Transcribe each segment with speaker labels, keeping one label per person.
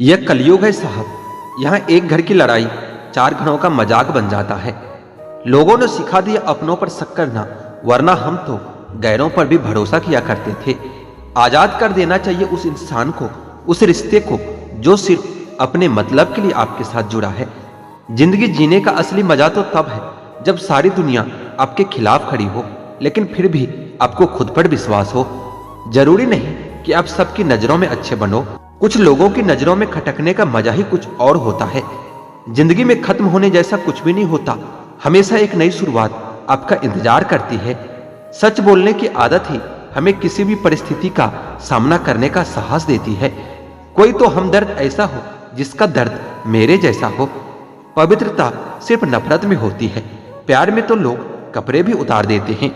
Speaker 1: यह कलयुग है साहब। यहाँ एक घर की लड़ाई 4 घरों का मजाक बन जाता है। लोगों ने सिखा दिया अपनों पर शक करना, वरना हम तो गैरों पर भी भरोसा किया करते थे। आजाद कर देना चाहिए उस इंसान को, उस रिश्ते को जो सिर्फ अपने मतलब के लिए आपके साथ जुड़ा है। जिंदगी जीने का असली मजा तो तब है जब सारी दुनिया आपके खिलाफ खड़ी हो, लेकिन फिर भी आपको खुद पर विश्वास हो। जरूरी नहीं कि आप सबकी नजरों में अच्छे बनो, कुछ लोगों की नजरों में खटकने का मजा ही कुछ और होता है। जिंदगी में खत्म होने जैसा कुछ भी नहीं होता, हमेशा एक नई शुरुआत आपका इंतजार करती है। सच बोलने की आदत ही हमें किसी भी परिस्थिति का सामना करने का साहस देती है। कोई तो हमदर्द ऐसा हो जिसका दर्द मेरे जैसा हो। पवित्रता सिर्फ नफरत में होती है, प्यार में तो लोग कपड़े भी उतार देते हैं।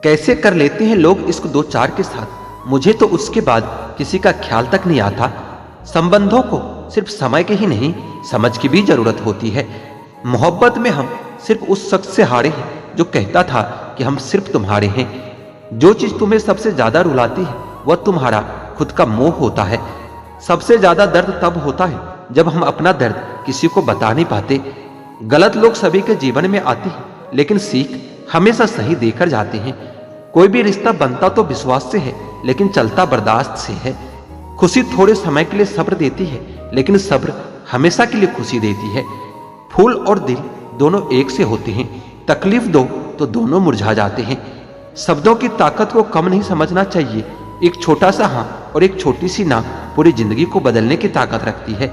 Speaker 1: कैसे कर लेते हैं लोग इश्क 2-4 के साथ, मुझे तो उसके बाद किसी का ख्याल तक नहीं आता। संबंधों को सिर्फ समय के ही नहीं, समझ की भी जरूरत होती है। मोहब्बत में हम सिर्फ उस शख्स से हारे हैं जो कहता था कि हम सिर्फ तुम्हारे हैं। जो चीज तुम्हें सबसे ज्यादा रुलाती है वह तुम्हारा खुद का मोह होता है। सबसे ज्यादा दर्द तब होता है जब हम अपना दर्द किसी को बता नहीं पाते। गलत लोग सभी के जीवन में आते हैं, लेकिन सीख हमेशा सही देकर जाते हैं। कोई भी रिश्ता बनता तो विश्वास से है, लेकिन चलता बर्दाश्त से है। खुशी थोड़े समय के लिए सब्र देती है, लेकिन सब्र हमेशा के लिए खुशी देती है। फूल और दिल दोनों एक से होते हैं, तकलीफ दो तो दोनों मुरझा जाते हैं। शब्दों की ताकत को कम नहीं समझना चाहिए। एक छोटा सा हाँ और एक छोटी सी ना पूरी जिंदगी को बदलने की ताकत रखती है।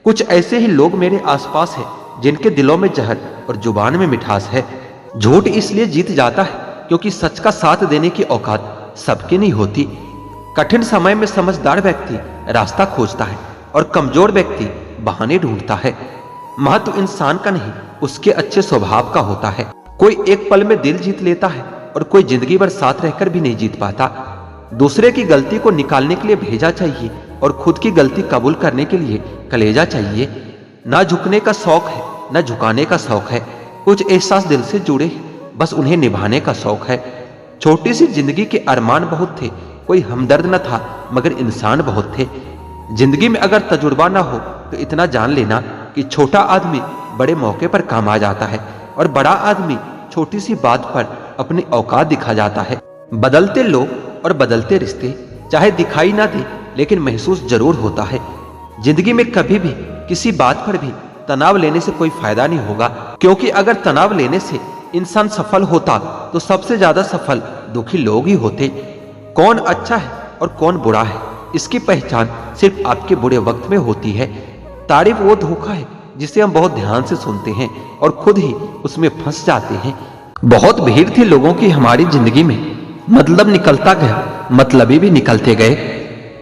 Speaker 1: कुछ ऐसे ही लोग मेरे आसपास हैं जिनके दिलों में जहर और जुबान में मिठास है। झूठ इसलिए जीत जाता है क्योंकि सच का साथ देने की औकात सबकी नहीं होती। कठिन समय में समझदार व्यक्ति रास्ता खोजता है और कमजोर व्यक्ति बहाने ढूंढता है। महत्व इंसान का नहीं, उसके अच्छे स्वभाव का होता है। कोई एक पल में दिल जीत लेता है और कोई जिंदगी भर साथ रहकर भी नहीं जीत पाता। दूसरे की गलती को निकालने के लिए भेजा चाहिए और खुद की गलती कबूल करने के लिए कलेजा चाहिए। ना झुकने का शौक है, ना झुकाने का शौक है। कुछ एहसास दिल से जुड़े हैं, बस उन्हें निभाने का शौक है। छोटी सी जिंदगी के अरमान बहुत थे, कोई हमदर्द न था मगर इंसान बहुत थे। जिंदगी में अगर तजुर्बा ना हो तो इतना जान लेना कि छोटा आदमी बड़े मौके पर काम आ जाता है और बड़ा आदमी छोटी सी बात पर अपनी औकात दिखा जाता है। बदलते लोग और बदलते रिश्ते चाहे दिखाई ना दे, लेकिन महसूस जरूर होता है। जिंदगी में कभी भी किसी बात पर भी तनाव लेने से कोई फायदा नहीं होगा, क्योंकि अगर तनाव लेने से इंसान सफल होता तो सबसे ज्यादा सफल दुखी लोग ही होते। कौन अच्छा है और कौन बुरा है, इसकी पहचान सिर्फ आपके बुरे वक्त में होती है। तारीफ वो धोखा है जिसे हम बहुत ध्यान से सुनते हैं और खुद ही उसमें फंस जाते हैं। बहुत भीड़ थी लोगों की हमारी जिंदगी में, मतलब निकलता गया, मतलबी भी निकलते गए।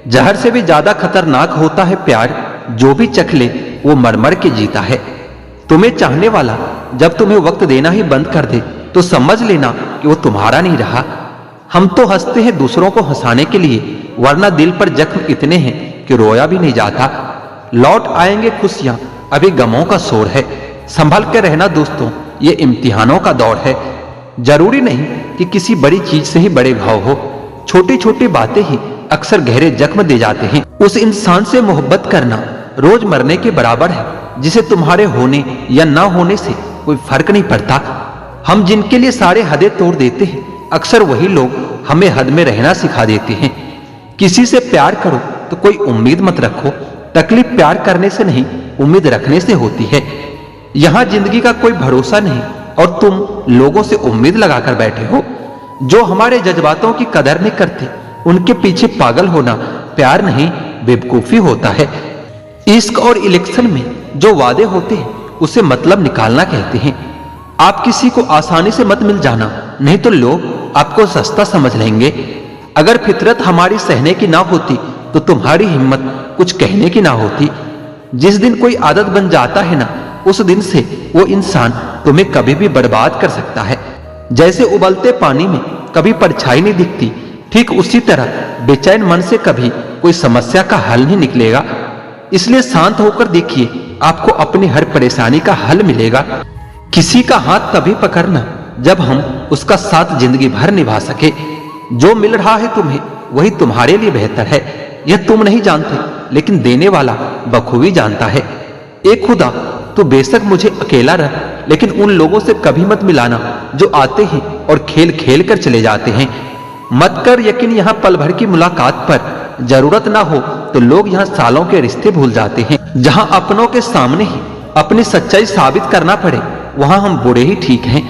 Speaker 1: जहर से भी ज्यादा खतरनाक होता है प्यार, जो भी चख ले वो मर के जीता है। तुम्हें चाहने वाला जब तुम्हें वक्त देना ही बंद कर दे तो समझ लेना कि वो तुम्हारा नहीं रहा। हम तो हंसते हैं दूसरों को हंसाने के लिए, वरना दिल पर जख्म इतने हैं कि रोया भी नहीं जाता। लौट आएंगे खुशियां, अभी गमों का शोर है। संभल के रहना दोस्तों, ये इम्तिहानों का दौर है। जरूरी नहीं कि किसी बड़ी चीज से ही बड़े घाव हो, छोटी छोटी बातें ही अक्सर गहरे जख्म दे जाते हैं। उस इंसान से मोहब्बत करना रोज मरने के बराबर है जिसे तुम्हारे होने या ना होने से कोई फर्क नहीं पड़ता। हम जिनके लिए सारे हदें तोड़ देते हैं, अक्सर वही लोग हमें हद में रहना सिखा देते हैं। किसी से प्यार करो तो कोई उम्मीद मत रखो, तकलीफ प्यार करने से नहीं उम्मीद रखने से होती है। यहाँ जिंदगी का कोई भरोसा नहीं और तुम लोगों से उम्मीद लगाकर बैठे हो। जो हमारे जज्बातों की कदर नहीं करते उनके पीछे पागल होना प्यार नहीं बेवकूफी होता है। इश्क और इलेक्शन में जो वादे होते हैं उसे मतलब निकालना कहते हैं। आप किसी को आसानी से मत मिल जाना, नहीं तो लोग आपको सस्ता समझ लेंगे। अगर फितरत हमारी सहने की ना होती तो तुम्हारी हिम्मत कुछ कहने की ना होती। जिस दिन कोई आदत बन जाता है ना, उस दिन से वो इंसान तुम्हें कभी भी बर्बाद कर सकता है। जैसे उबलते पानी में कभी परछाई नहीं दिखती, ठीक उसी तरह बेचैन मन से कभी कोई समस्या का हल नहीं निकलेगा। इसलिए शांत होकर देखिए, आपको अपनी हर परेशानी का हल मिलेगा। किसी का हाथ तभी पकड़ना जब हम उसका साथ जिंदगी भर निभा सके। जो मिल रहा है तुम्हें वही तुम्हारे लिए बेहतर है, यह तुम नहीं जानते लेकिन देने वाला बखूबी जानता है। एक खुदा, तो बेशक मुझे अकेला रख, लेकिन उन लोगों से कभी मत मिलाना जो आते हैं और खेल खेल कर चले जाते हैं। मत कर यकीन यहाँ पल भर की मुलाकात पर, जरूरत ना हो तो लोग यहाँ सालों के रिश्ते भूल जाते हैं। जहाँ अपनों के सामने ही अपनी सच्चाई साबित करना पड़े, वहां हम बुरे ही ठीक हैं।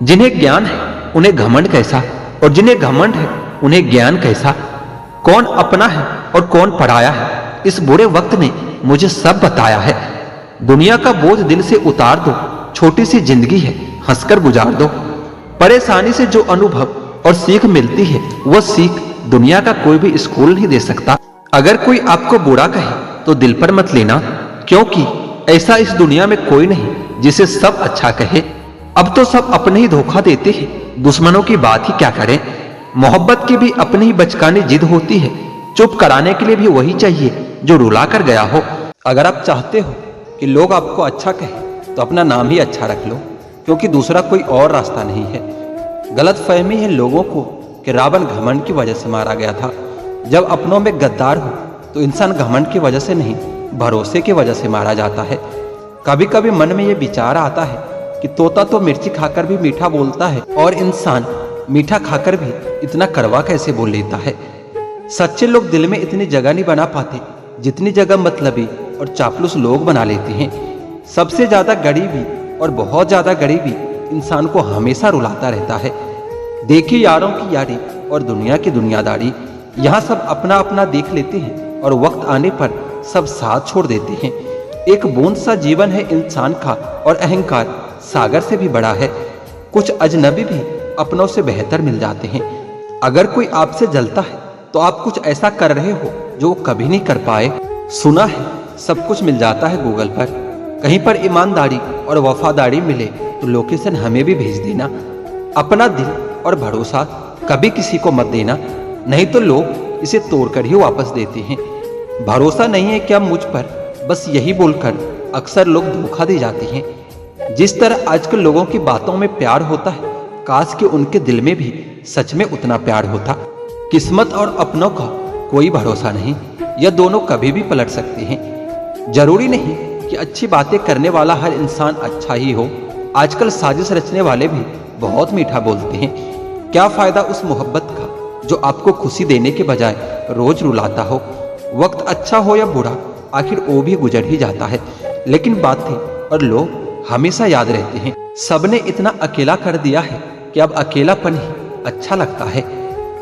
Speaker 1: जिन्हें ज्ञान है उन्हें घमंड कैसा, और जिन्हें घमंड है उन्हें ज्ञान कैसा। कौन अपना है और कौन पराया है, इस बुरे वक्त ने मुझे सब बताया है। दुनिया का बोझ दिल से उतार दो, छोटी सी जिंदगी है, हंसकर गुजार दो। परेशानी से जो अनुभव और सीख मिलती है, वह सीख दुनिया का कोई भी स्कूल नहीं दे सकता। अगर कोई आपको बुरा कहे तो दिल पर मत लेना, क्योंकि ऐसा इस दुनिया में कोई नहीं जिसे सब अच्छा कहे। अब तो सब अपने ही धोखा देते हैं, दुश्मनों की बात ही क्या करें। मोहब्बत की भी अपनी ही बचकानी जिद होती है, चुप कराने के लिए भी वही चाहिए जो रुला कर गया हो। अगर आप चाहते हो कि लोग आपको अच्छा कहें तो अपना नाम ही अच्छा रख लो, क्योंकि दूसरा कोई और रास्ता नहीं है। गलत फहमी है लोगों को कि रावण घमंड की वजह से मारा गया था। जब अपनों में गद्दार हो तो इंसान घमंड की वजह से नहीं, भरोसे की वजह से मारा जाता है। कभी कभी मन में यह विचार आता है कि तोता तो मिर्ची खाकर भी मीठा बोलता है, और इंसान मीठा खाकर भी इतना कड़वा कैसे बोल लेता है। सच्चे लोग दिल में इतनी जगह नहीं बना पाते जितनी जगह मतलबी और चापलूस लोग बना लेते हैं। सबसे ज्यादा गरीबी और बहुत ज्यादा गरीबी इंसान को हमेशा रुलाता रहता है। देखिए यारों की यारी और दुनिया की दुनियादारी, यहाँ सब अपना अपना देख लेते हैं और वक्त आने पर सब साथ छोड़ देते हैं। एक बूंद सा जीवन है इंसान का, और अहंकार सागर से भी बड़ा है। कुछ अजनबी भी अपनों से बेहतर मिल जाते हैं। अगर कोई आपसे जलता है तो आप कुछ ऐसा कर रहे हो जो वो कभी नहीं कर पाए। सुना है सब कुछ मिल जाता है गूगल पर, कहीं पर ईमानदारी और वफादारी मिले तो लोकेशन हमें भी भेज देना। अपना दिल और भरोसा कभी किसी को मत देना, नहीं तो लोग इसे तोड़कर ही वापस देते हैं। भरोसा नहीं है क्या मुझ पर, बस यही बोलकर अक्सर लोग धोखा दे जाते हैं। जिस तरह आजकल लोगों की बातों में प्यार होता है, काश कि उनके दिल में भी सच में उतना प्यार होता। किस्मत और अपनों का कोई भरोसा नहीं, यह दोनों कभी भी पलट सकते हैं। जरूरी नहीं कि अच्छी बातें करने वाला हर इंसान अच्छा ही हो। आजकल साजिश रचने वाले भी बहुत मीठा बोलते हैं। क्या फायदा उस मोहब्बत का जो आपको खुशी देने के बजाय रोज रुलाता हो। वक्त अच्छा हो या बुरा, आखिर वो भी गुजर ही जाता है, लेकिन बातें और लोग हमेशा याद रहते हैं। सबने इतना अकेला कर दिया है कि अब अकेलापन ही अच्छा लगता है।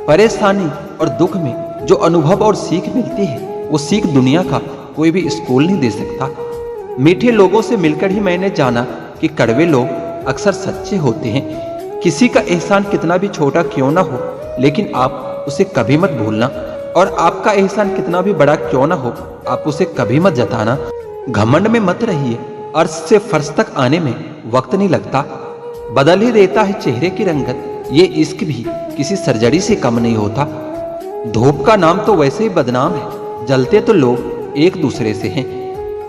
Speaker 1: परेशानी और दुख में जो अनुभव और सीख मिलती है, वो सीख दुनिया का कोई भी स्कूल नहीं दे सकता। मीठे लोगों से मिलकर ही मैंने जाना कि कड़वे लोग अक्सर सच्चे होते हैं। किसी का एहसान कितना भी छोटा क्यों ना हो, लेकिन आप उसे कभी मत भूलना, और आपका एहसान कितना भी बड़ा क्यों ना हो, आप उसे कभी मत जताना। घमंड में मत रहिए, अर्श से फर्श तक आने में वक्त नहीं लगता, बदल ही देता है चेहरे की रंगत। ये इश्क भी किसी सर्जरी से कम नहीं होता। धूप का नाम तो वैसे ही बदनाम है, जलते तो लोग एक दूसरे से हैं।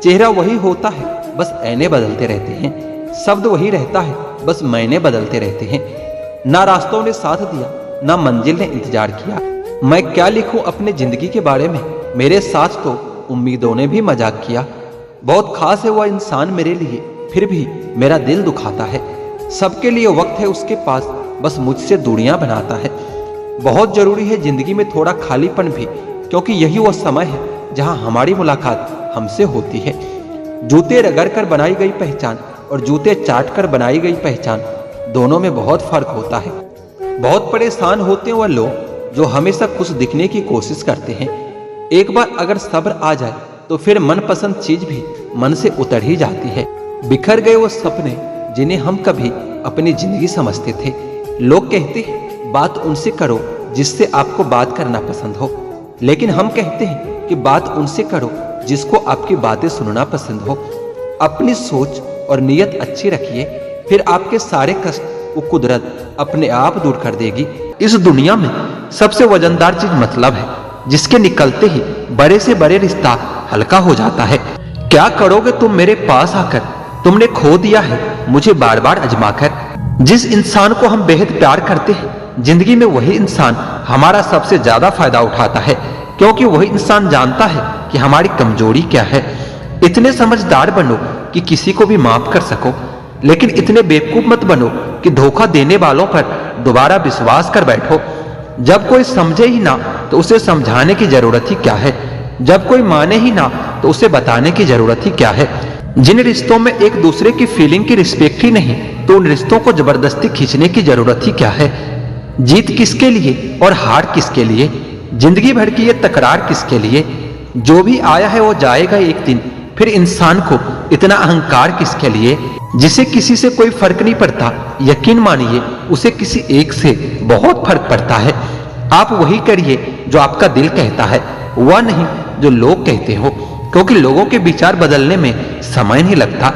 Speaker 1: चेहरा वही होता है, बस ऐने बदलते रहते हैं। शब्द वही रहता है, बस मैंने बदलते रहते हैं। ना रास्तों ने साथ दिया, ना मंजिल ने इंतजार किया। मैं क्या लिखूं अपने जिंदगी के बारे में, मेरे साथ तो उम्मीदों ने भी मजाक किया। बहुत खास है वह इंसान मेरे लिए, फिर भी मेरा दिल दुखाता है। सबके लिए वक्त है उसके पास, बस मुझसे दूरियां बनाता है। बहुत जरूरी है जिंदगी में थोड़ा खालीपन भी, क्योंकि यही वो समय है जहां हमारी मुलाकात हमसे होती है। जूते रगड़ कर बनाई गई पहचान और जूते चाट कर बनाई गई पहचान, दोनों में बहुत फर्क होता है। बहुत परेशान होते हैं वह लोग जो हमेशा खुश दिखने की कोशिश करते हैं। एक बार अगर सब्र आ जाए तो फिर मनपसंद चीज भी मन से उतर ही जाती है। बिखर गए वो सपने जिन्हें हम कभी अपनी जिंदगी समझते थे। लोग कहते हैं बात उनसे करो जिससे आपको बात करना पसंद हो, लेकिन हम कहते हैं कि बात उनसे करो जिसको आपकी बातें सुनना पसंद हो। अपनी सोच और नीयत अच्छी रखिए, फिर आपके सारे कष्ट वो कुदरत अपने आप दूर कर देगी। इस दुनिया में सबसे वजनदार चीज मतलब है, जिसके निकलते ही बड़े से बड़े रिश्ता हल्का हो जाता है। क्या करोगे तुम मेरे पास आकर, तुमने खो दिया है मुझे बार बार आजमा कर। जिस इंसान को हम बेहद प्यार करते हैं, जिंदगी में वही इंसान हमारा सबसे ज्यादा फायदा उठाता है। क्योंकि वही इंसान जानता है कि हमारी कमजोरी क्या है। इतने समझदार बनो कि किसी को भी माफ कर सको, लेकिन इतने बेवकूफ मत बनो कि धोखा देने वालों पर दोबारा विश्वास कर बैठो। जब कोई समझे ही ना तो उसे समझाने की जरूरत ही क्या है। जब कोई माने ही ना तो उसे बताने की जरूरत ही क्या है। जिन रिश्तों में एक दूसरे की फीलिंग की रिस्पेक्ट ही नहीं, तो उन रिश्तों को जबरदस्ती खींचने की जरूरत ही क्या है। जीत किसके लिए और हार किसके लिए, जिंदगी भर की ये तकरार किसके लिए। जो भी आया है वो जाएगा एक दिन, फिर इंसान को इतना अहंकार किसके लिए। जिसे किसी से कोई फर्क नहीं पड़ता, यकीन मानिए उसे किसी एक से बहुत फर्क पड़ता है। आप वही करिए जो आपका दिल कहता है, वह नहीं जो लोग कहते हो, क्योंकि लोगों के विचार बदलने में समय नहीं लगता।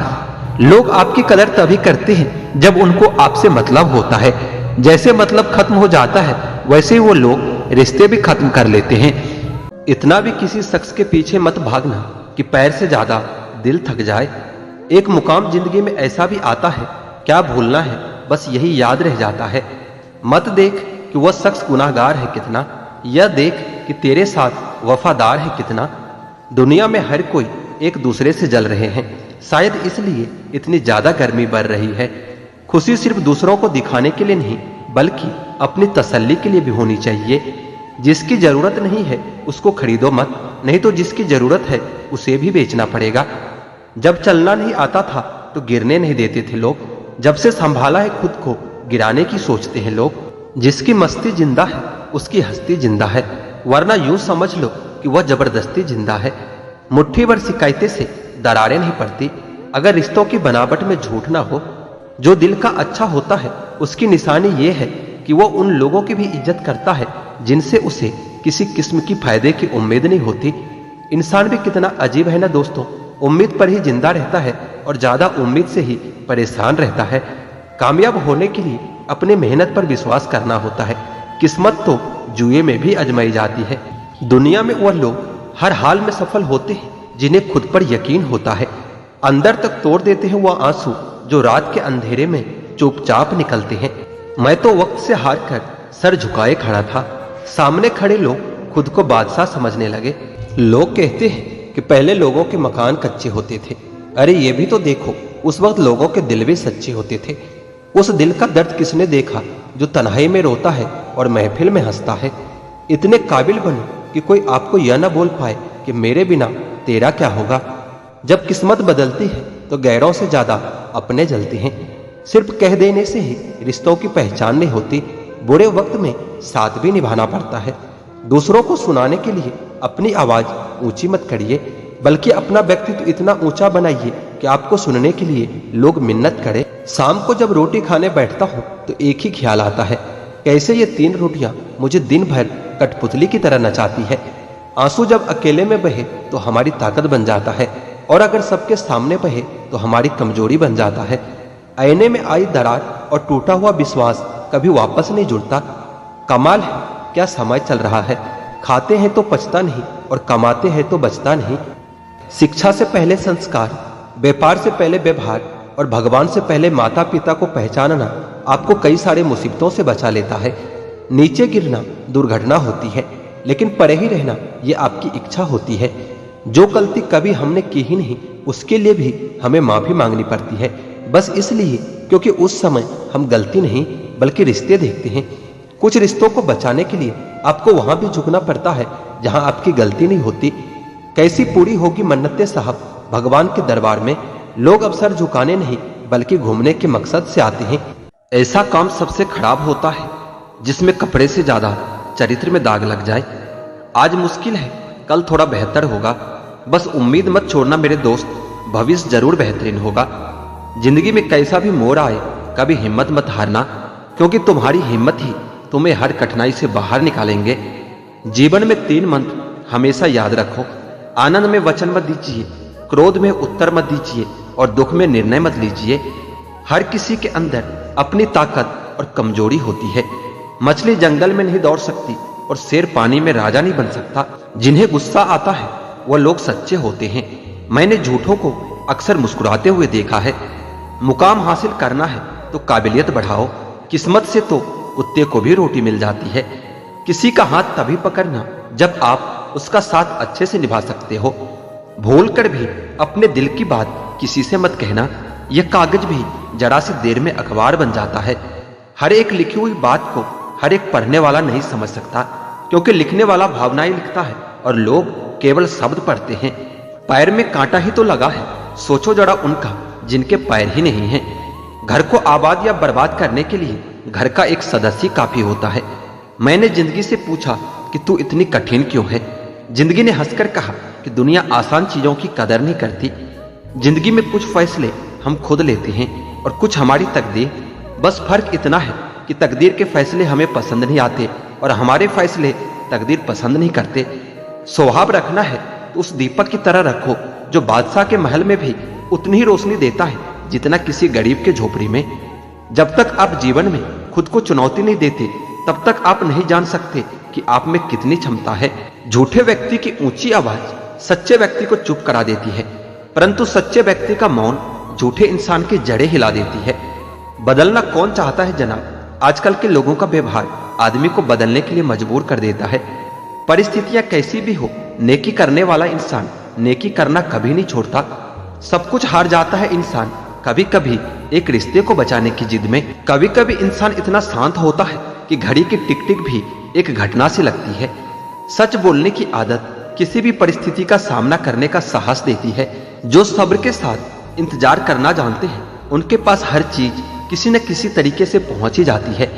Speaker 1: लोग आपकी कदर तभी करते हैं जब उनको आपसे मतलब होता है। जैसे मतलब खत्म हो जाता है, वैसे ही वो लोग रिश्ते भी खत्म कर लेते हैं। इतना भी किसी शख्स के पीछे मत भागना कि पैर से ज्यादा दिल थक जाए। एक मुकाम जिंदगी में ऐसा भी आता है, क्या भूलना है, बस यही याद रह जाता है। मत देख कि वह शख्स गुनाहगार है कितना, यह देख कि तेरे साथ वफादार है कितना। दुनिया में हर कोई एक दूसरे से जल रहे हैं, शायद इसलिए इतनी ज्यादा गर्मी बढ़ रही है। खुशी सिर्फ दूसरों को दिखाने के लिए नहीं, बल्कि अपनी तसल्ली के लिए भी होनी चाहिए। जिसकी जरूरत नहीं है उसको खरीदो मत, नहीं तो जिसकी जरूरत है उसे भी बेचना पड़ेगा। जब चलना नहीं आता था तो गिरने नहीं देते थे लोग, जब से संभाला है खुद को गिराने की सोचते हैं लोग। जिसकी मस्ती जिंदा है उसकी हस्ती जिंदा है, वरना यूं समझ लो कि वह जबरदस्ती जिंदा है। मुट्ठी भर शिकायतें से दरारें नहीं पड़ती अगर रिश्तों की बनावट में झूठ ना हो। जो दिल का अच्छा होता है उसकी निशानी ये है कि वो उन लोगों की भी इज्जत करता है जिनसे उसे किसी किस्म की फायदे की उम्मीद नहीं होती। इंसान भी कितना अजीब है ना दोस्तों, उम्मीद पर ही जिंदा रहता है और ज्यादा उम्मीद से ही परेशान रहता है। कामयाब होने के लिए अपने मेहनत पर विश्वास करना होता है। किस्मत तो जुए में भी आजमाई जाती है। दुनिया में वह लोग हर हाल में सफल होते हैं जिन्हें खुद पर यकीन होता है। अंदर तक तोड़ देते हैं वह आंसू जो रात के अंधेरे में चुपचाप निकलते हैं। मैं तो वक्त से हार कर सर झुकाए खड़ा था, सामने खड़े लोग खुद को बादशाह समझने लगे। लोग कहते हैं कि पहले लोगों के मकान कच्चे होते थे। अरे ये भी तो देखो, उस वक्त लोगों के दिल भी सच्चे होते थे। उस दिल का दर्द किसने देखा जो तन्हाई में रोता है और महफिल में हंसता है। इतने काबिल बनो कि कोई आपको यह ना बोल पाए कि मेरे बिना तेरा क्या होगा। जब किस्मत बदलती है तो गैरों से ज्यादा अपने जलते हैं। सिर्फ कह देने से ही रिश्तों की पहचान नहीं होती, बुरे वक्त में साथ भी निभाना पड़ता है। दूसरों को सुनाने के लिए अपनी आवाज ऊंची मत करिए, बल्कि अपना व्यक्तित्व इतना ऊंचा बनाइए कि आपको सुनने के लिए लोग मिन्नत करें। शाम को जब रोटी खाने बैठता हूँ तो एक ही ख्याल आता है, कैसे ये 3 रोटियां मुझे दिन भर कठपुतली की तरह नचाती है। आंसू जब अकेले में बहे तो हमारी ताकत बन जाता है, और अगर सबके सामने बहे तो हमारी कमजोरी बन जाता है। आईने में आई दरार और टूटा हुआ विश्वास कभी वापस नहीं जुड़ता। कमाल है क्या समय चल रहा है, खाते हैं तो पचता नहीं और कमाते हैं तो बचता नहीं। शिक्षा से पहले संस्कार, व्यापार से पहले व्यवहार और भगवान से पहले माता पिता को पहचानना आपको कई सारे मुसीबतों से बचा लेता है। नीचे गिरना दुर्घटना होती है, लेकिन परे ही रहना यह आपकी इच्छा होती है। जो गलती कभी हमने की ही नहीं उसके लिए भी हमें माफी मांगनी पड़ती है, बस इसलिए क्योंकि उस समय हम गलती नहीं बल्कि रिश्ते देखते हैं। कुछ रिश्तों को बचाने के लिए आपको वहां भी झुकना पड़ता है जहां आपकी गलती नहीं होती। कैसी पूरी होगी मन्नतें साहब भगवान के दरबार में। लोग अब सर झुकाने नहीं बल्कि घूमने के मकसद से आते हैं। ऐसा काम सबसे खराब होता है जिसमें कपड़े से ज्यादा चरित्र में दाग लग जाए। आज मुश्किल है, कल थोड़ा बेहतर होगा। बस उम्मीद मत छोड़ना मेरे दोस्त, भविष्य जरूर बेहतरीन होगा। जिंदगी में कैसा भी मोड़ आए कभी हिम्मत मत हारना, क्योंकि तुम्हारी हिम्मत ही तुम्हें हर कठिनाई से बाहर निकालेंगे। जीवन में 3 मंत्र हमेशा याद रखो। आनंद में वचन मत दीजिए, क्रोध में उत्तर मत दीजिए और दुख में निर्णय मत लीजिए। हर किसी के अंदर अपनी ताकत और कमजोरी होती है। मछली जंगल में नहीं दौड़ सकती और शेर पानी में राजा नहीं बन सकता। जिन्हें गुस्सा आता है वह लोग सच्चे होते हैं। मैंने झूठों को अक्सर मुस्कुराते हुए देखा है। मुकाम हासिल करना है तो काबिलियत बढ़ाओ, किस्मत से तो कुत्ते को भी रोटी मिल जाती है। किसी का हाथ तभी पकड़ना जब आप उसका साथ अच्छे से निभा सकते हो। भूल कर भी अपने दिल की बात किसी से मत कहना। यह कागज भी जरा सी देर में अखबार बन जाता है। हर एक लिखी हुई बात को हर एक पढ़ने वाला नहीं समझ सकता, क्योंकि लिखने वाला भावनाएं लिखता है और लोग केवल शब्द पढ़ते हैं। पैर में कांटा ही तो लगा है, सोचो जरा उनका जिनके पैर ही नहीं हैं। घर को आबाद या बर्बाद करने के लिए घर का एक सदस्य काफी होता है। मैंने जिंदगी से पूछा कि तू इतनी कठिन क्यों है? जिंदगी ने हंसकर कहा कि दुनिया आसान चीजों की कदर नहीं करती। जिंदगी में कुछ फैसले हम खुद लेते हैं और कुछ हमारी तकदीर। बस फर्क इतना है कि तकदीर के फैसले हमें पसंद नहीं आते और हमारे फैसले तकदीर पसंद नहीं करते। स्वभाव रखना है तो उस दीपक की तरह रखो जो बादशाह के महल में भी उतनी ही रोशनी देता है जितना किसी गरीब के झोपड़ी में। जब तक आप जीवन में खुद को चुनौती नहीं देते, तब तक आप नहीं जान सकते कि आप में कितनी क्षमता है। झूठे व्यक्ति की ऊंची आवाज सच्चे व्यक्ति को चुप करा देती है, परंतु सच्चे व्यक्ति का मौन झूठे इंसान की जड़ें हिला देती है। बदलना कौन चाहता है जनाब? आजकल के लोगों का व्यवहार आदमी को बदलने के लिए मजबूर कर देता है। परिस्थितियां कैसी भी हो, नेकी करने वाला इंसान नेकी करना कभी नहीं छोड़ता। सब कुछ हार जाता है इंसान कभी कभी एक रिश्ते को बचाने की जिद में। कभी कभी इंसान इतना शांत होता है कि घड़ी की टिक टिक भी एक घटना सी लगती है। सच बोलने की आदत किसी भी परिस्थिति का सामना करने का साहस देती है। जो सब्र के साथ इंतजार करना जानते हैं, उनके पास हर चीज किसी न किसी तरीके से पहुंच ही जाती है।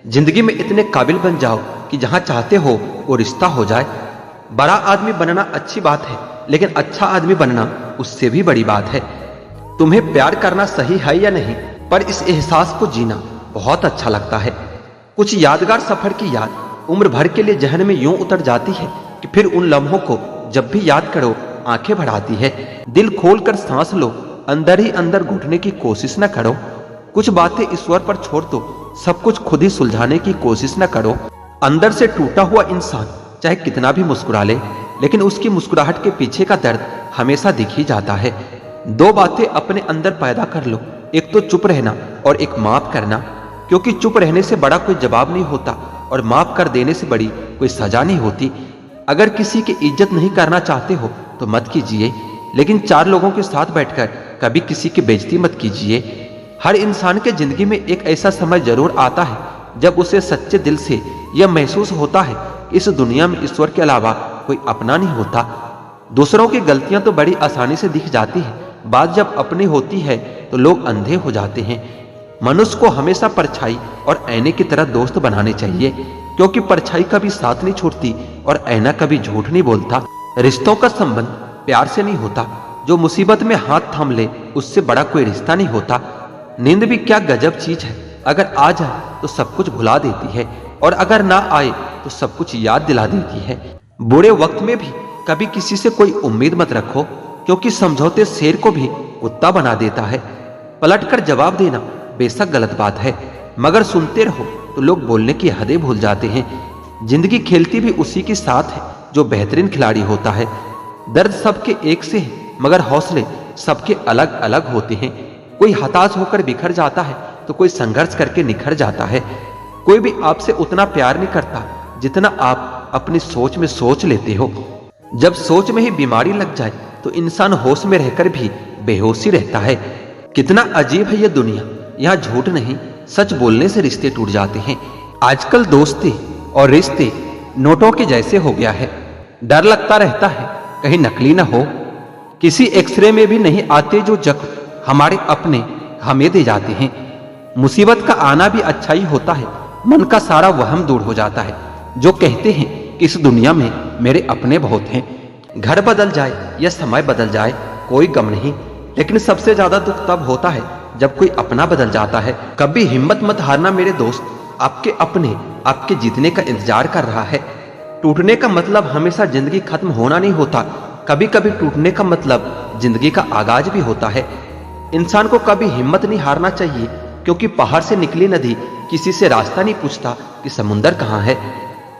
Speaker 1: जिंदगी में इतने काबिल बन जाओ कि जहां चाहते हो वो रिश्ता हो जाए। बड़ा आदमी बनना अच्छी बात है, लेकिन अच्छा आदमी बनना उससे भी बड़ी बात है। तुम्हें प्यार करना सही है या नहीं, पर इस एहसास को जीना बहुत अच्छा लगता है। कुछ यादगार सफर की याद उम्र भर के लिए जहन में यूं उतर जाती है कि फिर उन लम्हों को जब भी याद करो आंखें भर आती है। दिल खोलकर सांस लो, अंदर ही अंदर घुटने की कोशिश न करो। कुछ बातें ईश्वर पर छोड़ दो, सब कुछ खुद ही सुलझाने की कोशिश न करो। अंदर से टूटा हुआ इंसान चाहे कितना भी मुस्कुरा ले, लेकिन उसकी मुस्कुराहट के पीछे का दर्द हमेशा दिख ही जाता है। दो बातें अपने अंदर पैदा कर लो, एक तो चुप रहना और एक माफ करना, क्योंकि चुप रहने से बड़ा कोई जवाब नहीं होता और माफ कर देने से बड़ी कोई सजा नहीं होती। अगर किसी की इज्जत नहीं करना चाहते हो तो मत कीजिए, लेकिन चार लोगों के साथ बैठकर कभी किसी की बेइज्जती मत कीजिए। हर इंसान के जिंदगी में एक ऐसा समय जरूर आता है जब उसे सच्चे दिल से यह महसूस होता है इस दुनिया में ईश्वर के अलावा कोई अपना नहीं होता। दूसरों की गलतियां तो बड़ी आसानी से दिख जाती है, बात जब अपनी होती है तो लोग अंधे हो जाते हैं। मनुष्य को हमेशा परछाई और ऐने की तरह दोस्त बनाने चाहिए, क्योंकि परछाई कभी साथ नहीं छोड़ती और ऐना कभी झूठ नहीं बोलता। रिश्तों का संबंध प्यार से नहीं होता, जो मुसीबत में हाथ थाम ले उससे बड़ा कोई रिश्ता नहीं होता। नींद भी क्या गजब चीज है, अगर आ जाए तो सब कुछ भुला देती है और अगर ना आए तो सब कुछ याद दिला देती है। बुरे वक्त में भी कभी किसी से कोई उम्मीद मत रखो, क्योंकि समझौते शेर को भी कुत्ता बना देता है। पलटकर जवाब देना बेशक गलत बात है, मगर सुनते रहो तो लोग बोलने की हदें भूल जाते हैं। जिंदगी खेलती भी उसी के साथ है जो बेहतरीन खिलाड़ी होता है। दर्द सबके एक से है, मगर हौसले सबके अलग अलग होते हैं। कोई हताश होकर बिखर जाता है तो कोई संघर्ष करके निखर जाता है। कोई भी आपसे उतना प्यार नहीं करता जितना आप अपनी सोच में सोच लेते हो। जब सोच में ही बीमारी लग जाए तो इंसान होश में रहकर भी बेहोशी रहता है। कितना अजीब है यह दुनिया, यहाँ झूठ नहीं सच बोलने से रिश्ते टूट जाते हैं। आजकल दोस्ती और रिश्ते नोटों के जैसे हो गया है। डर लगता रहता है कहीं नकली ना हो। किसी एक्सरे में भी नहीं आते जो जख्म हमारे अपने हमें दे जाते हैं। मुसीबत का आना भी अच्छा ही होता है, मन का सारा वहम दूर हो जाता है। जो कहते हैं कि इस दुनिया में मेरे अपने बहुत हैं। घर बदल जाए या समय बदल जाए कोई गम नहीं, लेकिन सबसे ज्यादा दुख तब होता है जब कोई अपना बदल जाता है। कभी हिम्मत मत हारना मेरे दोस्त, आपके अपने आपके जीतने का इंतजार कर रहा है। टूटने का मतलब हमेशा जिंदगी खत्म होना नहीं होता, कभी कभी टूटने का मतलब जिंदगी का आगाज भी होता है। इंसान को कभी हिम्मत नहीं हारना चाहिए, क्योंकि पहाड़ से निकली नदी किसी से रास्ता नहीं पूछता कि समुंदर कहाँ है।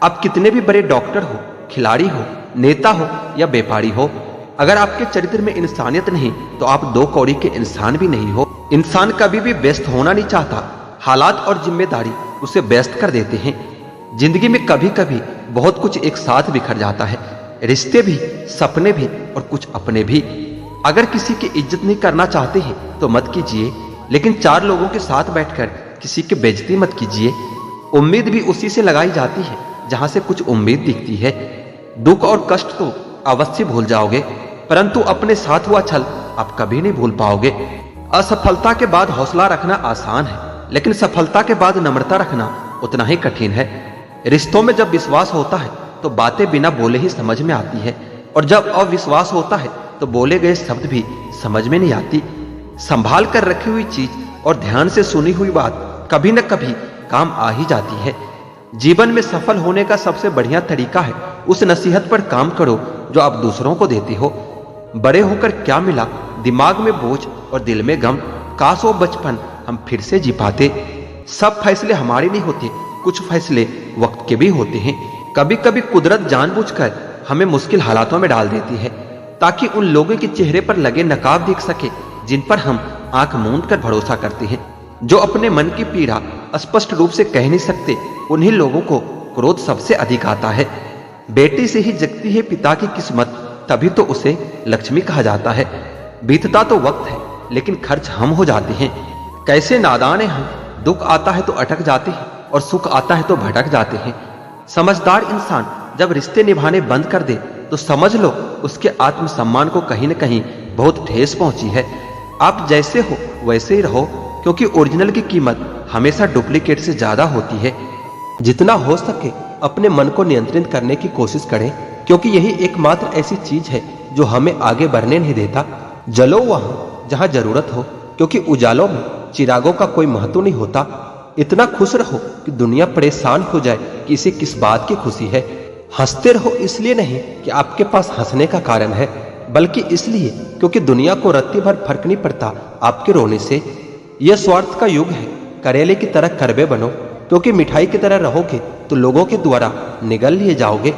Speaker 1: आप कितने भी बड़े डॉक्टर हो, खिलाड़ी हो, नेता हो या व्यापारी हो, अगर आपके चरित्र में इंसानियत नहीं तो आप दो कौड़ी के इंसान भी नहीं हो। इंसान कभी भी व्यस्त होना नहीं चाहता, हालात और जिम्मेदारी उसे व्यस्त कर देते हैं। जिंदगी में कभी कभी बहुत कुछ एक साथ बिखर जाता है, रिश्ते भी, सपने भी और कुछ अपने भी। अगर किसी की इज्जत नहीं करना चाहते हैं तो मत कीजिए, लेकिन चार लोगों के साथ बैठकर किसी की बेइज्जती मत कीजिए। उम्मीद भी उसी से लगाई जाती है जहां से कुछ उम्मीद दिखती है। दुख और कष्ट तो अवश्य भूल जाओगे, परंतु अपने साथ हुआ छल आप कभी नहीं भूल पाओगे। असफलता के बाद हौसला रखना आसान है, लेकिन सफलता के बाद नम्रता रखना उतना ही कठिन है। रिश्तों में जब विश्वास होता है तो बातें बिना बोले ही समझ में आती है, और जब अविश्वास होता है तो बोले गए शब्द भी समझ में नहीं आती। संभाल कर रखी हुई चीज और ध्यान से सुनी हुई बात कभी न कभी काम आ ही जाती है। जीवन में सफल होने का सबसे बढ़िया तरीका है उस नसीहत पर काम करो जो आप दूसरों को देते हो। बड़े होकर क्या मिला, दिमाग में बोझ और दिल में गम, काश वो बचपन हम फिर से जी पाते। सब फैसले हमारे नहीं होते, कुछ फैसले वक्त के भी होते हैं। कभी कभी कुदरत जानबूझकर हमें मुश्किल हालातों में डाल देती है, ताकि उन लोगों के चेहरे पर लगे नकाब दिख सके जिन पर हम आंख मूंद कर भरोसा करते हैं। जो अपने मन की पीड़ा स्पष्ट रूप से कह नहीं सकते, उन्हीं लोगों को क्रोध सबसे अधिक आता है। बेटी से ही जगती है पिता की किस्मत, तभी तो उसे लक्ष्मी कहा जाता है। बीतता तो वक्त है, लेकिन खर्च हम हो जाते हैं। कैसे नादान हैं हम, दुख आता है तो अटक जाते हैं और सुख आता है तो भटक जाते हैं। समझदार इंसान जब रिश्ते निभाने बंद कर दे तो समझ लो उसके आत्मसम्मान को कहीं न कहीं बहुत ठेस पहुंची है। आप जैसे हो वैसे ही रहो, क्योंकि ओरिजिनल की कीमत हमेशा डुप्लीकेट से ज्यादा होती है। जितना हो सके अपने मन को नियंत्रित करने की कोशिश करें, क्योंकि यही एकमात्र ऐसी चीज है जो हमें आगे बढ़ने नहीं देता। जलो वहां जहां जरूरत हो, क्योंकि उजालों में चिरागों का कोई महत्व नहीं होता। इतना खुश रहो कि दुनिया परेशान हो जाए कि इसे किस बात की खुशी है। हंसते रहो इसलिए नहीं कि आपके पास हंसने का कारण है, बल्कि इसलिए क्योंकि दुनिया को रत्ती भर फर्क नहीं पड़ता आपके रोने से। यह स्वार्थ का युग है, करेले की तरह कड़वे बनो, क्योंकि मिठाई की तरह रहोगे तो लोगों के द्वारा निगल लिए जाओगे।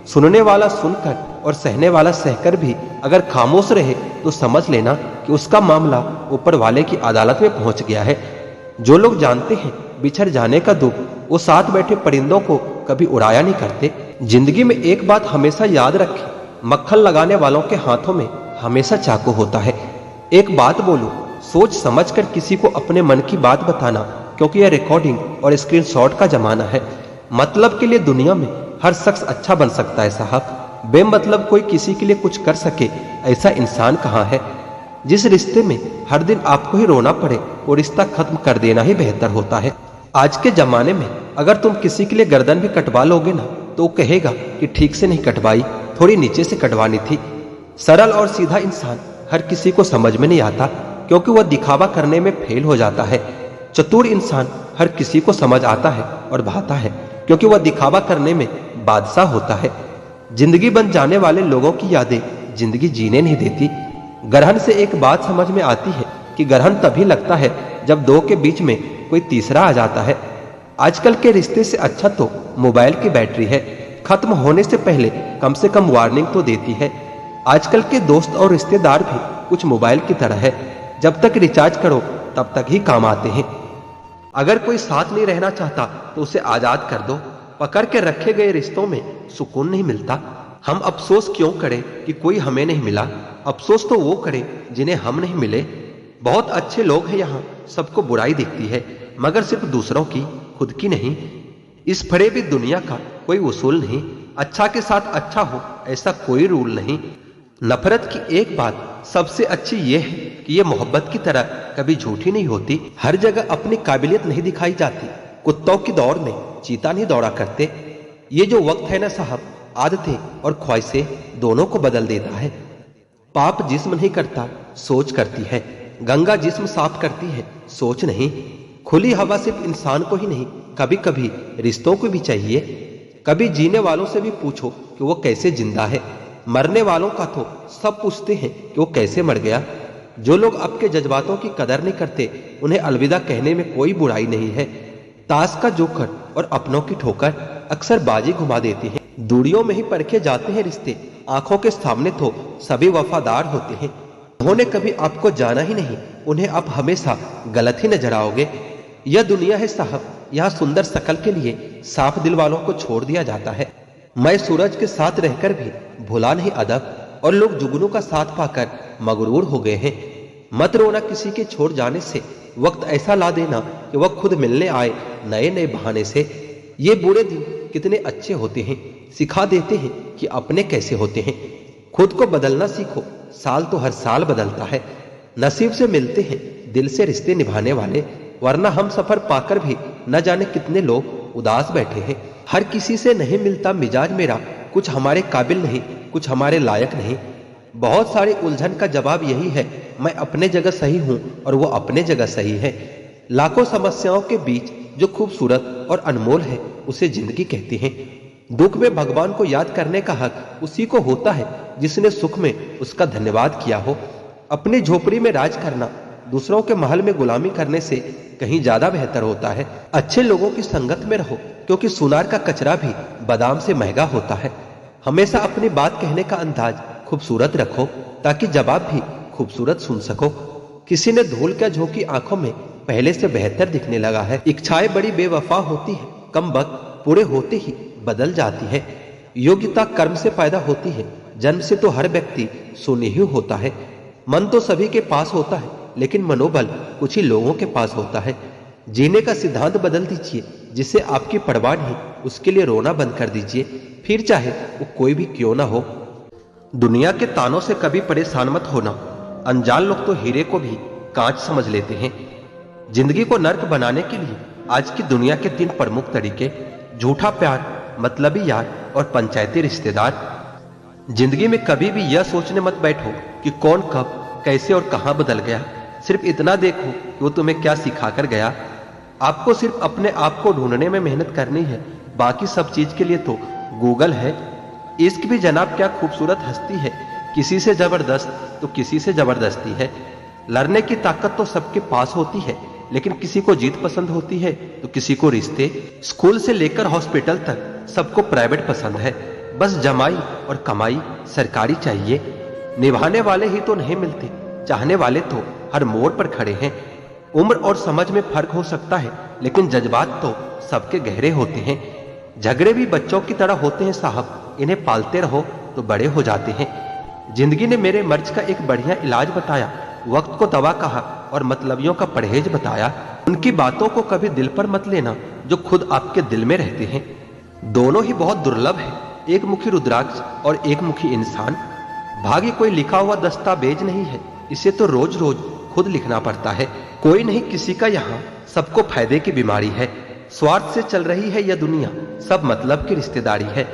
Speaker 1: सुनने वाला सुनकर और सहने वाला सहकर भी अगर खामोश रहे तो समझ लेना कि उसका मामला ऊपर वाले की अदालत में पहुंच गया है। जो लोग जानते हैं बिछड़ जाने का दुख, वो साथ बैठे परिंदों को कभी उड़ाया नहीं करते। जिंदगी में एक बात हमेशा याद रखें, मक्खन लगाने वालों के हाथों में हमेशा चाकू होता है। एक बात बोलूं, सोच समझकर किसी को अपने मन की बात बताना, क्योंकि यह रिकॉर्डिंग और स्क्रीनशॉट का जमाना है। मतलब के लिए दुनिया में हर शख्स अच्छा बन सकता है साहब, बेमतलब कोई किसी के लिए कुछ कर सके ऐसा इंसान कहाँ है। जिस रिश्ते में हर दिन आपको ही रोना पड़े वो रिश्ता खत्म कर देना ही बेहतर होता है। आज के जमाने में अगर तुम किसी के लिए गर्दन भी कटवा लोगे ना तो वो कहेगा कि ठीक से नहीं कटवाई, थोड़ी नीचे से कटवानी थी। सरल और सीधा इंसान हर किसी को समझ में नहीं आता, क्योंकि वह दिखावा करने में फेल हो जाता है। चतुर इंसान हर किसी को समझ आता है और भाता है, क्योंकि वह दिखावा करने में बादशाह होता है। जिंदगी बन जाने वाले लोगों की यादें जिंदगी जीने नहीं देती। ग्रहण से एक बात समझ में आती है कि ग्रहण तभी लगता है जब दो के बीच में कोई तीसरा आ जाता है। आजकल के रिश्ते से अच्छा तो मोबाइल की बैटरी है, खत्म होने से पहले कम से कम वार्निंग तो देती है। आजकल के दोस्त और रिश्तेदार भी कुछ मोबाइल की तरह है, जब तक रिचार्ज करो तब तक ही काम आते हैं। अगर कोई साथ नहीं रहना चाहता तो उसे आजाद कर दो। पकड़ के रखे गए रिश्तों में सुकून नहीं मिलता। हम अफसोस क्यों करें कि कोई हमें नहीं मिला, अफसोस तो वो करें जिन्हें हम नहीं मिले। बहुत अच्छे लोग हैं यहाँ, सबको बुराई दिखती है, मगर सिर्फ दूसरों की, खुद की नहीं। इस फरेबी दुनिया का कोई उसूल नहीं, अच्छा के साथ अच्छा हो ऐसा कोई रूल नहीं। नफरत की एक बात सबसे अच्छी ये है कि ये मोहब्बत की तरह कभी झूठी नहीं होती। हर जगह अपनी काबिलियत नहीं दिखाई जाती। कुत्तों की दौड़ में चीता नहीं दौड़ा करते। ये जो वक्त है ना साहब, आदतें और ख्वाहिशें दोनों को बदल देता है। पाप जिस्म नहीं करता, सोच करती है। गंगा जिस्म साफ करती है, सोच नहीं। खुली हवा सिर्फ इंसान को ही नहीं, कभी कभी रिश्तों को भी चाहिए। कभी जीने वालों से भी पूछो कि वो कैसे जिंदा है, मरने वालों का तो सब पूछते हैं कि वो कैसे मर गया। जो लोग आपके जज्बातों की कदर नहीं करते, उन्हें अलविदा कहने में कोई बुराई नहीं है। ताश का जोकर और अपनों की ठोकर अक्सर बाजी घुमा देती है। दूरियों में ही परखे जाते हैं रिश्ते, आंखों के सामने तो सभी वफादार होते हैं। उन्होंने कभी आपको जाना ही नहीं, उन्हें आप हमेशा गलत ही नजर आओगे। यह दुनिया है साहब, यहाँ सुंदर शकल के लिए साफ दिल वालों को छोड़ दिया जाता है। मैं सूरज के साथ रहकर भी भुला नहीं अदब, और लोग जुगनू का साथ पाकर मगरूर हो गए हैं। मत रोना किसी के छोड़ जाने से, वक्त ऐसा ला देना कि वह खुद मिलने आए नए नए बहाने से। ये बुरे दिन कितने अच्छे होते हैं, सिखा देते हैं कि अपने कैसे होते हैं। खुद को बदलना सीखो, साल तो हर साल बदलता है। नसीब से मिलते हैं दिल से रिश्ते निभाने वाले, वरना हम सफर पाकर भी न जाने कितने लोग उदास बैठे हैं। हर किसी से नहीं मिलता मिजाज मेरा, कुछ हमारे काबिल नहीं, कुछ हमारे लायक नहीं। बहुत सारी उलझन का जवाब यही है, मैं अपने जगह सही हूं और वो अपने जगह सही है। लाखों समस्याओं के बीच जो खूबसूरत और अनमोल है उसे जिंदगी कहते हैं। दुख में भगवान को याद करने का हक उसी को होता है जिसने सुख में उसका धन्यवाद किया हो। अपनी झोपड़ी में राज करना दूसरों के महल में गुलामी करने से कहीं ज्यादा बेहतर होता है। अच्छे लोगों की संगत में रहो, क्योंकि सुनार का कचरा भी बादाम से महंगा होता है। हमेशा अपनी बात कहने का अंदाज खूबसूरत रखो, ताकि जवाब भी खूबसूरत सुन सको। किसी ने धूल क्या झोंकी आंखों में पहले से बेहतर दिखने लगा है। इच्छाएं बड़ी बेवफा होती है, कम वक्त पूरे होते ही बदल जाती है। योग्यता कर्म से पैदा होती है, जन्म से तो हर व्यक्ति शून्य ही होता है। मन तो सभी के पास होता है, लेकिन मनोबल कुछ ही लोगों के पास होता है। जीने का सिद्धांत बदल दीजिए, जिससे आपकी परवाह नहीं उसके लिए रोना बंद कर दीजिए, फिर चाहे वो कोई भी क्यों ना हो। दुनिया के तानों से कभी परेशान मत होना। अनजान लोग तो हीरे को भी कांच समझ लेते हैं। जिंदगी को नर्क बनाने के लिए आज की दुनिया के 3 प्रमुख तरीके: झूठा प्यार, मतलबी यार और पंचायती रिश्तेदार। जिंदगी में कभी भी यह सोचने मत बैठो कि कौन कब कैसे और कहां बदल गया। सिर्फ इतना देखो कि वो तुम्हें क्या सिखा कर गया। आपको सिर्फ अपने आप को ढूंढने में मेहनत करनी है, बाकी सब चीज के लिए तो गूगल है। इश्क भी जनाब क्या खूबसूरत हस्ती है, किसी से जबरदस्त तो किसी से जबरदस्ती है। लड़ने की ताकत तो सबके पास होती है, लेकिन किसी को जीत पसंद होती है तो किसी को रिश्ते। स्कूल से लेकर हॉस्पिटल तक सबको प्राइवेट पसंद है, बस जमाई और कमाई सरकारी चाहिए। निभाने वाले ही तो नहीं मिलते, चाहने वाले तो हर मोड़ पर खड़े हैं। उम्र और समझ में फर्क हो सकता है, लेकिन जज्बात तो सबके गहरे होते हैं। झगड़े भी बच्चों की तरह होते हैं साहब, इन्हें पालते रहो तो बड़े हो जाते हैं। जिंदगी ने मेरे मर्ज का एक बढ़िया इलाज बताया, वक्त को दवा कहा और मतलबियों का परहेज बताया। उनकी बातों को कभी दिल पर मत लेना जो खुद आपके दिल में रहते हैं। दोनों ही बहुत दुर्लभ है, एक मुखी रुद्राक्ष और एक मुखी इंसान। भाग्य कोई लिखा हुआ दस्तावेज नहीं है, इसे तो रोज रोज खुद लिखना पड़ता है। कोई नहीं किसी का यहाँ, सबको फायदे की बीमारी है। स्वार्थ से चल रही है यह दुनिया, सब मतलब की रिश्तेदारी है।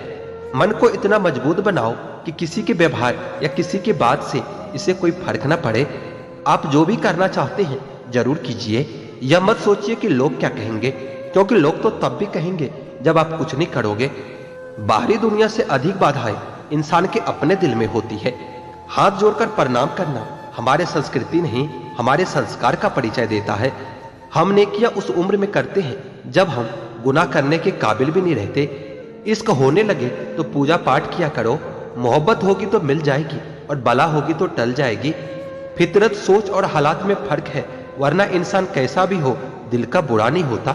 Speaker 1: मन को इतना मजबूत बनाओ कि किसी के व्यवहार या किसी की बात से इसे कोई फर्क न पड़े। आप जो भी करना चाहते हैं जरूर कीजिए। यह मत सोचिए कि लोग क्या कहेंगे, क्योंकि लोग तो तब भी कहेंगे जब आप कुछ नहीं करोगे। बाहरी दुनिया से अधिक बाधाएं इंसान के अपने दिल में होती है। हाथ जोड़कर प्रणाम करना हमारे संस्कृति नहीं, हमारे संस्कार का परिचय देता है। हम नेकियां उस उम्र में करते हैं जब हम गुनाह करने के काबिल भी नहीं रहते। इश्क होने लगे तो पूजा पाठ किया करो। मोहब्बत होगी तो मिल जाएगी और बला होगी तो टल जाएगी। फितरत, सोच और हालात में फर्क है, वरना इंसान कैसा भी हो दिल का बुरा नहीं होता।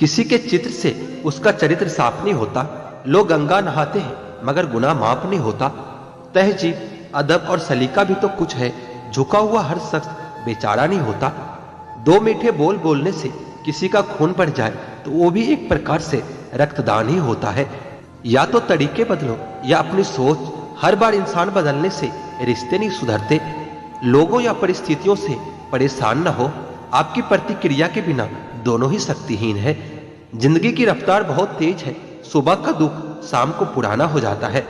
Speaker 1: किसी के चित्र से उसका चरित्र साफ नहीं होता। लोग गंगा नहाते हैं मगर गुनाह माफ नहीं होता। तहजीब, अदब और सलीका भी तो कुछ है। झुका हुआ हर शख्स बेचारा नहीं होता। 2 मीठे बोल बोलने से किसी का खून बढ़ जाए तो वो भी एक प्रकार से रक्तदान ही होता है। या तो तरीके बदलो या अपनी सोच। हर बार इंसान बदलने से रिश्ते नहीं सुधरते। लोगों या परिस्थितियों से परेशान न हो, आपकी प्रतिक्रिया के बिना दोनों ही शक्तिहीन है। जिंदगी की रफ्तार बहुत तेज है, सुबह का दुख शाम को पुराना हो जाता है।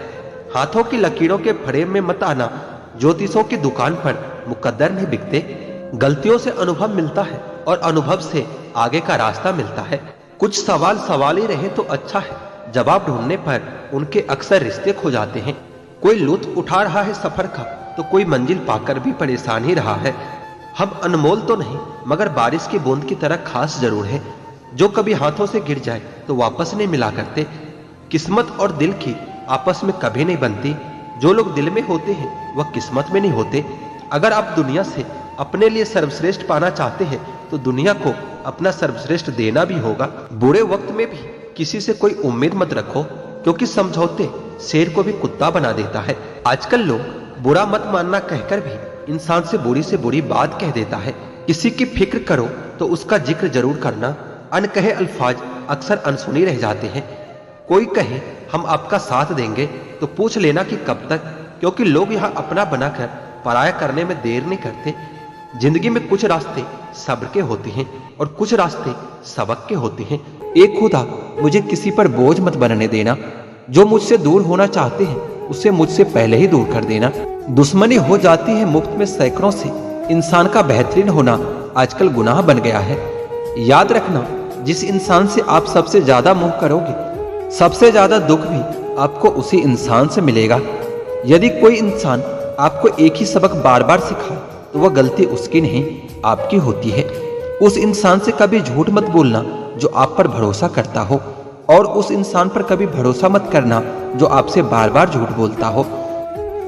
Speaker 1: हाथों की लकीरों के फ्रेम में मत आना, ज्योतिषों की दुकान पर मुकद्दर नहीं बिकते। गलतियों से अनुभव मिलता है और अनुभव से आगे का रास्ता मिलता है। कुछ सवाल सवाल ही रहे तो अच्छा है, जवाब ढूंढने पर उनके अक्सर रिश्ते खो जाते हैं। कोई लुत्फ उठा रहा है सफर का तो कोई मंजिल पाकर भी परेशान ही रहा है। हम अनमोल तो नहीं मगर बारिश की बूंद की तरह खास जरूर है, जो कभी हाथों से गिर जाए तो वापस नहीं मिला करते। किस्मत और दिल की आपस में कभी नहीं बनती। जो लोग दिल में होते हैं वह किस्मत में नहीं होते। अगर आप दुनिया से अपने लिए सर्वश्रेष्ठ पाना चाहते हैं तो दुनिया को अपना सर्वश्रेष्ठ देना भी होगा। बुरे वक्त में भी किसी से कोई उम्मीद मत रखो, क्योंकि समझौते शेर को भी कुत्ता बना देता है। आजकल लोग बुरा मत मानना कहकर भी इंसान से बुरी बात कह देता है। किसी की फिक्र करो तो उसका जिक्र जरूर करना। अनकहे अल्फाज अक्सर अनसुनी रह जाते हैं। कोई कहे हम आपका साथ देंगे तो पूछ लेना कि कब तक, क्योंकि लोग यहाँ अपना बनाकर पराया करने में देर नहीं करते। जिंदगी में कुछ रास्ते सब्र के होते हैं और कुछ रास्ते सबक के होते हैं। एक खुदा मुझे किसी पर बोझ मत बनने देना। जो मुझसे दूर होना चाहते हैं उसे मुझसे पहले ही दूर कर देना। दुश्मनी हो जाती है मुफ्त में सैकड़ों से। इंसान का बेहतरीन होना आजकल गुनाह बन गया है। याद रखना, जिस इंसान से आप सबसे ज्यादा मोह करोगे, सबसे ज्यादा दुख भी आपको उसी इंसान से मिलेगा। यदि कोई इंसान आपको एक ही सबक बार बार सिखाए तो वह गलती उसकी नहीं आपकी होती है। उस इंसान से कभी झूठ मत बोलना जो आप पर भरोसा करता हो, और उस इंसान पर कभी भरोसा मत करना जो आपसे बार बार झूठ बोलता हो।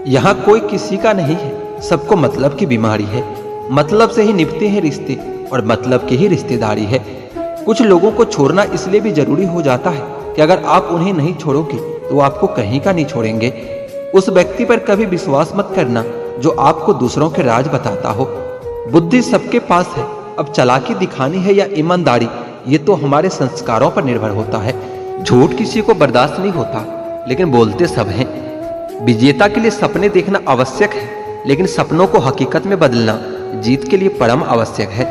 Speaker 1: यहाँ कोई किसी का नहीं है, सबको मतलब की बीमारी है। मतलब से ही निभते हैं रिश्ते और मतलब की ही रिश्तेदारी है। कुछ लोगों को छोड़ना इसलिए भी जरूरी हो जाता है कि अगर आप उन्हें नहीं छोड़ोगे तो आपको कहीं का नहीं छोड़ेंगे। उस व्यक्ति पर कभी विश्वास मत करना जो आपको दूसरों के राज बताता हो। बुद्धि सबके पास है, अब चालाकी दिखानी है या ईमानदारी, ये तो हमारे संस्कारों पर निर्भर होता है। झूठ किसी को बर्दाश्त नहीं होता, लेकिन बोलते सब हैं। विजेता के लिए सपने देखना आवश्यक है, लेकिन सपनों को हकीकत में बदलना जीत के लिए परम आवश्यक है।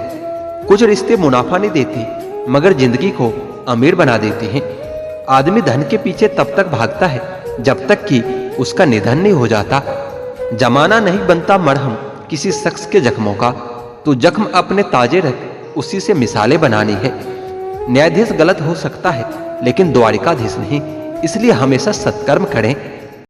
Speaker 1: कुछ रिश्ते मुनाफा नहीं देते, मगर जिंदगी को अमीर बना देते हैं। आदमी धन के पीछे तब तक भागता है जब तक कि उसका निधन नहीं हो जाता। जमाना नहीं बनता मरहम किसी शख्स के जख्मों का, तो जख्म अपने ताजे रख, उसी से मिसालें बनानी है। न्यायाधीश गलत हो सकता है, लेकिन द्वारिकाधीश नहीं। इसलिए हमेशा सत्कर्म करें।